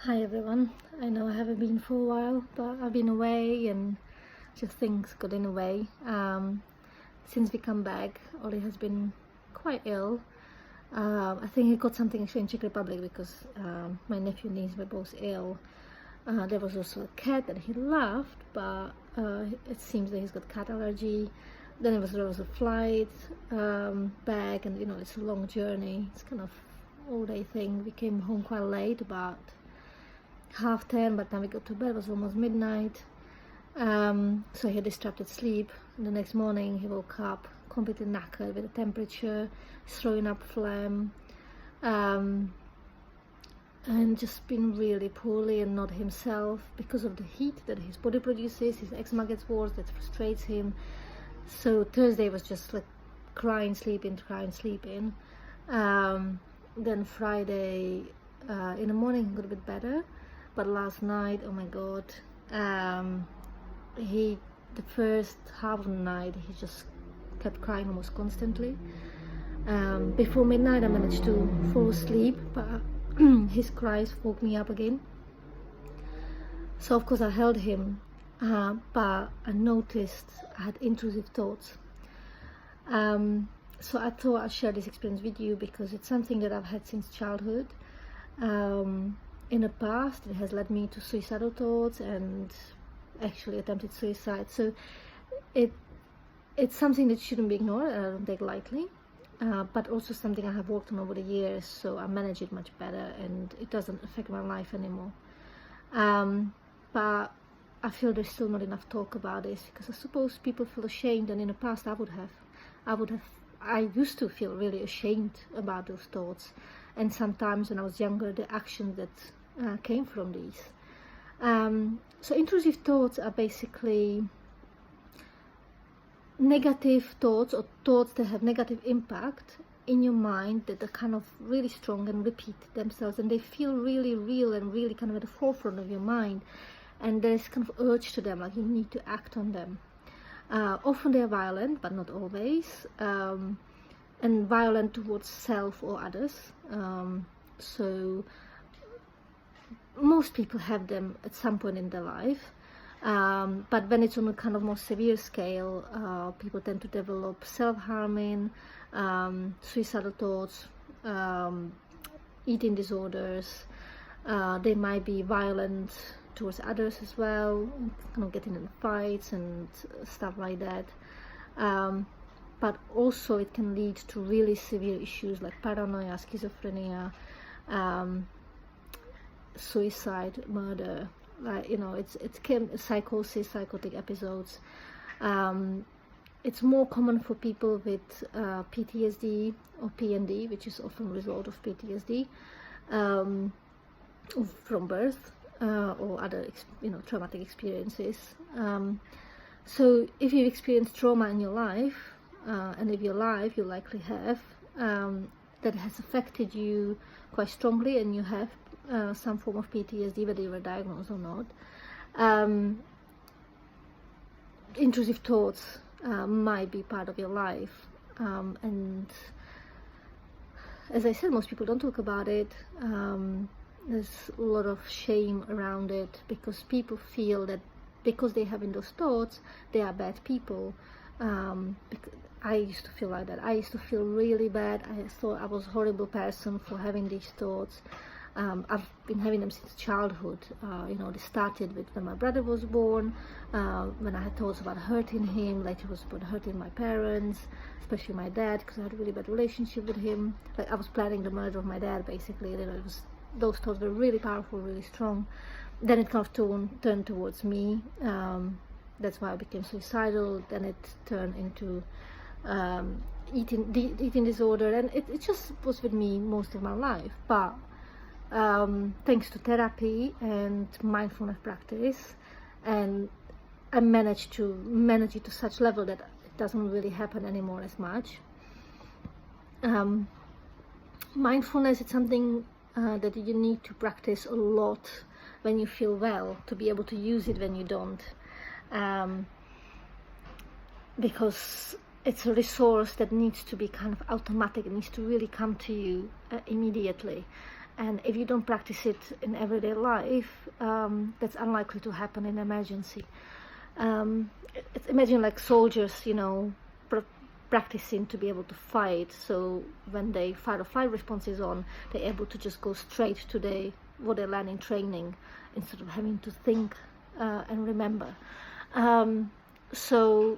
Hi everyone. I know I haven't been for a while, but I've been away and just things got in the way. Since we come back, Ollie has been quite ill. I think he got something actually in Czech Republic because my nephew and niece were both ill. There was also a cat that he loved, but it seems that he's got cat allergy. Then there was a flight back, and it's a long journey. It's kind of all-day thing. We came home quite late, about 10:30. By the time we got to bed, it was almost midnight. So he had disrupted sleep. And the next morning he woke up completely knackered with a temperature, throwing up phlegm, and just been really poorly and not himself because of the heat that his body produces. His eczema gets worse, that frustrates him. So Thursday was just like crying, sleeping. Then Friday in the morning he got a bit better, but last night, oh my god, the first half of the night he just kept crying almost constantly. Before midnight I managed to fall asleep, but his cries woke me up again. So of course I held him, but I noticed I had intrusive thoughts. So I thought I'd share this experience with you because it's something that I've had since childhood. In the past it has led me to suicidal thoughts and actually attempted suicide. So it's something that shouldn't be ignored and I don't take lightly, but also something I have worked on over the years, so I manage it much better and it doesn't affect my life anymore. But I feel there's still not enough talk about this because I suppose people feel ashamed, and in the past I used to feel really ashamed about those thoughts, and sometimes when I was younger the actions that came from these. So intrusive thoughts are basically negative thoughts or thoughts that have negative impact in your mind that are kind of really strong and repeat themselves, and they feel really real and really kind of at the forefront of your mind, and there's kind of urge to them, like you need to act on them. Often they're violent, but not always, and violent towards self or others. So most people have them at some point in their life, but when it's on a kind of more severe scale, people tend to develop self-harming, suicidal thoughts, eating disorders. They might be violent towards others as well, kind of getting in fights and stuff like that. But also it can lead to really severe issues like paranoia, schizophrenia, suicide, murder, psychosis, psychotic episodes. It's more common for people with PTSD or PND, which is often a result of PTSD from birth or other traumatic experiences. So if you've experienced trauma in your life, and if you're alive, you likely have, that has affected you quite strongly, and you have some form of PTSD, whether you were diagnosed or not. Intrusive thoughts might be part of your life, and as I said, most people don't talk about it. There's a lot of shame around it because people feel that because they have in those thoughts, they are bad people. I used to feel like that. I used to feel really bad. I thought I was a horrible person for having these thoughts. I've been having them since childhood. They started with when my brother was born, when I had thoughts about hurting him. Later was about hurting my parents, especially my dad, because I had a really bad relationship with him. Like I was planning the murder of my dad, basically. Those thoughts were really powerful, really strong. Then it kind of turned towards me. That's why I became suicidal. Then it turned into eating disorder, and it just was with me most of my life. But thanks to therapy and mindfulness practice, and I managed to manage it to such level that it doesn't really happen anymore as much. Mindfulness is something that you need to practice a lot when you feel well, to be able to use it when you don't, because it's a resource that needs to be kind of automatic. It needs to really come to you immediately. and if you don't practice it in everyday life, that's unlikely to happen in emergency. Imagine like soldiers, you know, practicing to be able to fight, so when they fight or flight response is on, they're able to just go straight to what they learn in training instead of having to think and remember. So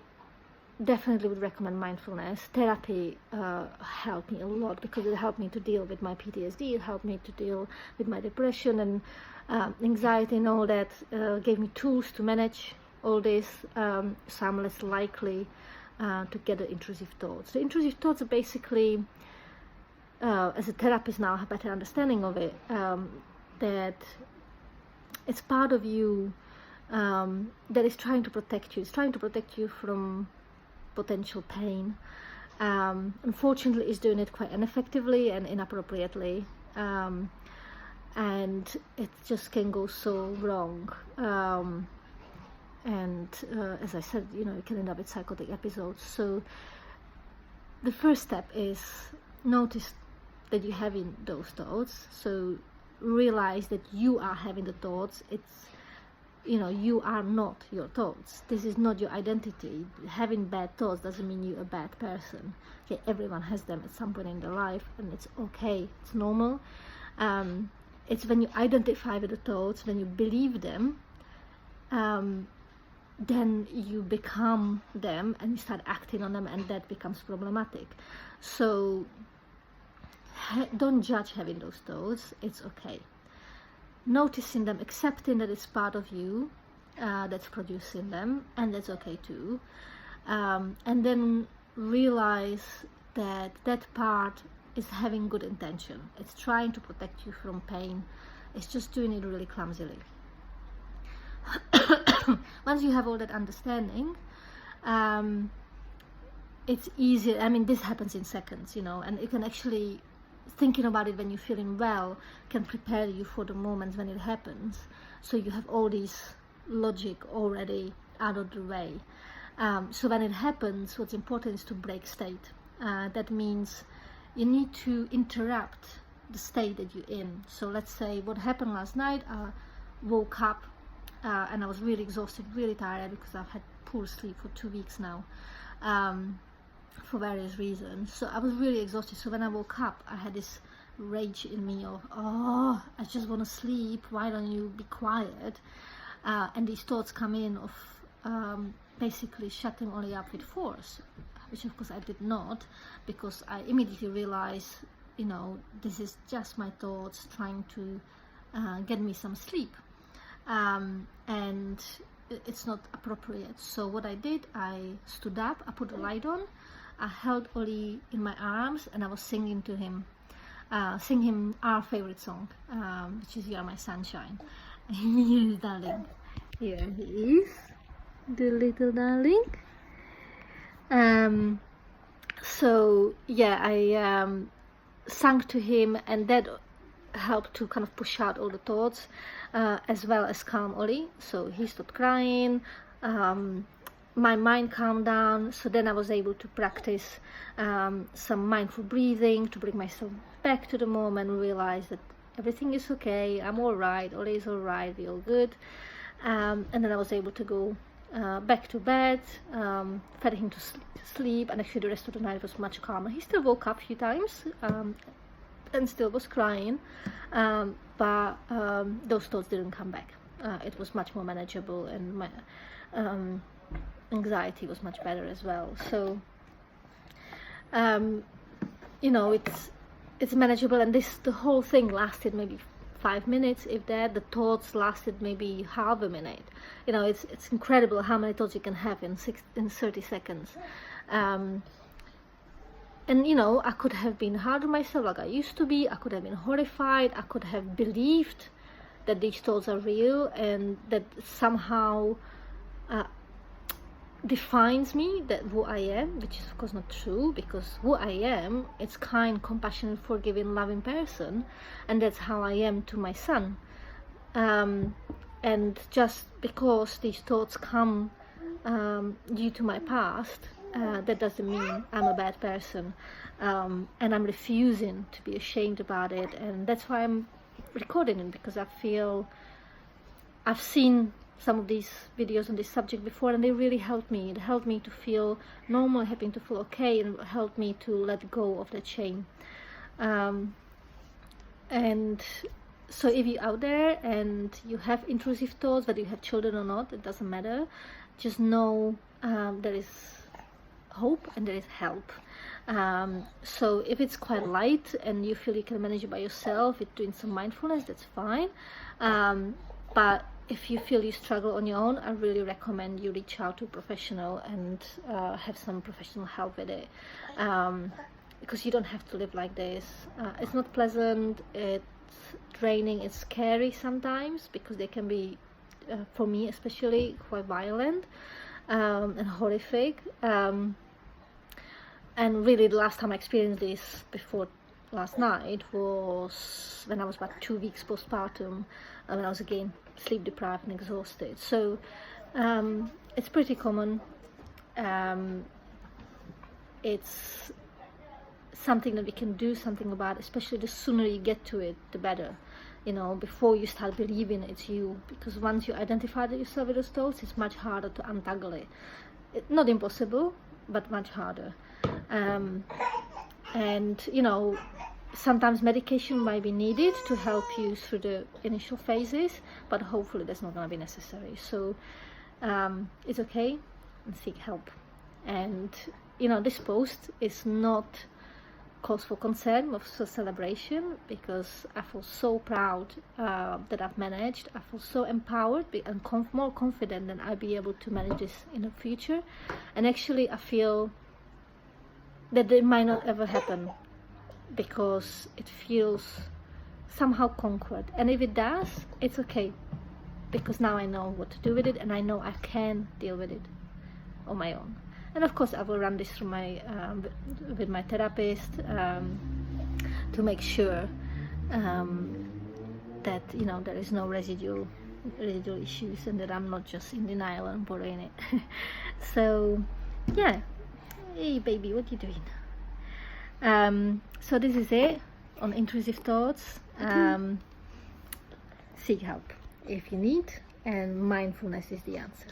definitely would recommend mindfulness. Therapy helped me a lot because it helped me to deal with my PTSD, it helped me to deal with my depression and anxiety and all that, gave me tools to manage all this, so I'm less likely to get the intrusive thoughts. The intrusive thoughts are basically, as a therapist now I have a better understanding of it, that it's part of you that is trying to protect you. It's trying to protect you from potential pain. Unfortunately, it's doing it quite ineffectively and inappropriately, and it just can go so wrong. And as I said, you know, it can end up with psychotic episodes. So the first step is notice that you're having those thoughts. So realize that you are having the thoughts. It's, you know, you are not your thoughts. This is not your identity. Having bad thoughts doesn't mean you're a bad person. Okay, everyone has them at some point in their life, and it's okay. It's normal. It's when you identify with the thoughts, when you believe them, then you become them and you start acting on them, and that becomes problematic. So don't judge having those thoughts. It's okay. Noticing them, accepting that it's part of you that's producing them, and that's okay too. And then realize that that part is having good intention. It's trying to protect you from pain. It's just doing it really clumsily. Once you have all that understanding, it's easier. I mean, this happens in seconds, you know, and you can actually, thinking about it when you're feeling well can prepare you for the moments when it happens. So you have all this logic already out of the way. So when it happens, what's important is to break state. That means you need to interrupt the state that you're in. So let's say what happened last night, I woke up and I was really exhausted, really tired, because I've had poor sleep for 2 weeks now, for various reasons. So I was really exhausted. So when I woke up, I had this rage in me of, oh, I just want to sleep, why don't you be quiet? And these thoughts come in of basically shutting Ollie up with force, which of course I did not, because I immediately realized, you know, this is just my thoughts trying to get me some sleep. And it's not appropriate. So what I did, I stood up, I put the light on, I held Ollie in my arms, and I was singing to him, sing him our favorite song, which is You Are My Sunshine. Here is darling. Here he is, the little darling. So yeah, I sang to him, and that helped to kind of push out all the thoughts, as well as calm Ollie. So he stopped crying, my mind calmed down. So then I was able to practice some mindful breathing to bring myself back to the moment, realize that everything is okay, I'm all right, Ollie is all right, we're all good. And then I was able to go back to bed, fed him to sleep, and actually the rest of the night was much calmer. He still woke up a few times, and still was crying, but those thoughts didn't come back. It was much more manageable, and my anxiety was much better as well. So you know, it's manageable, and the whole thing lasted maybe 5 minutes, if that. The thoughts lasted maybe half a minute. You know, it's incredible how many thoughts you can have in 30 seconds. And you know, I could have been hard on myself like I used to be. I could have been horrified. I could have believed that these thoughts are real and that somehow defines me, that who I am, which is of course not true, because who I am, it's kind, compassionate, forgiving, loving person, and that's how I am to my son. And just because these thoughts come due to my past, that doesn't mean I'm a bad person, and I'm refusing to be ashamed about it. And that's why I'm recording it, because I feel I've seen some of these videos on this subject before, and they really helped me. It helped me to feel normal, helping to feel okay, and helped me to let go of that shame. And so if you're out there and you have intrusive thoughts, whether you have children or not, it doesn't matter. Just know there is hope and there is help. So if it's quite light and you feel you can manage it by yourself with doing some mindfulness, that's fine. But if you feel you struggle on your own, I really recommend you reach out to a professional and have some professional help with it, because you don't have to live like this. It's not pleasant, it's draining, it's scary sometimes, because they can be, for me especially, quite violent and horrific. And really the last time I experienced this, before last night, was when I was about 2 weeks postpartum, when I was again sleep deprived and exhausted. So it's pretty common. It's something that we can do something about, especially the sooner you get to it, the better, you know, before you start believing it's you, because once you identify that yourself with those thoughts, it's much harder to untangle it. Not impossible, but much harder. And you know, sometimes medication might be needed to help you through the initial phases, but hopefully that's not going to be necessary. So it's okay, and seek help. And you know, this post is not cause for concern, but for celebration, because I feel so proud that I've managed. I feel so empowered and more confident that I'll be able to manage this in the future. And actually I feel that it might not ever happen, because it feels somehow conquered. And if it does, it's okay, because now I know what to do with it, and I know I can deal with it on my own. And of course I will run this through my with my therapist to make sure that, you know, there is no residual issues, and that I'm not just in denial and borrowing it. So yeah, hey baby, what are you doing? So this is it on intrusive thoughts. Seek help if you need, and mindfulness is the answer.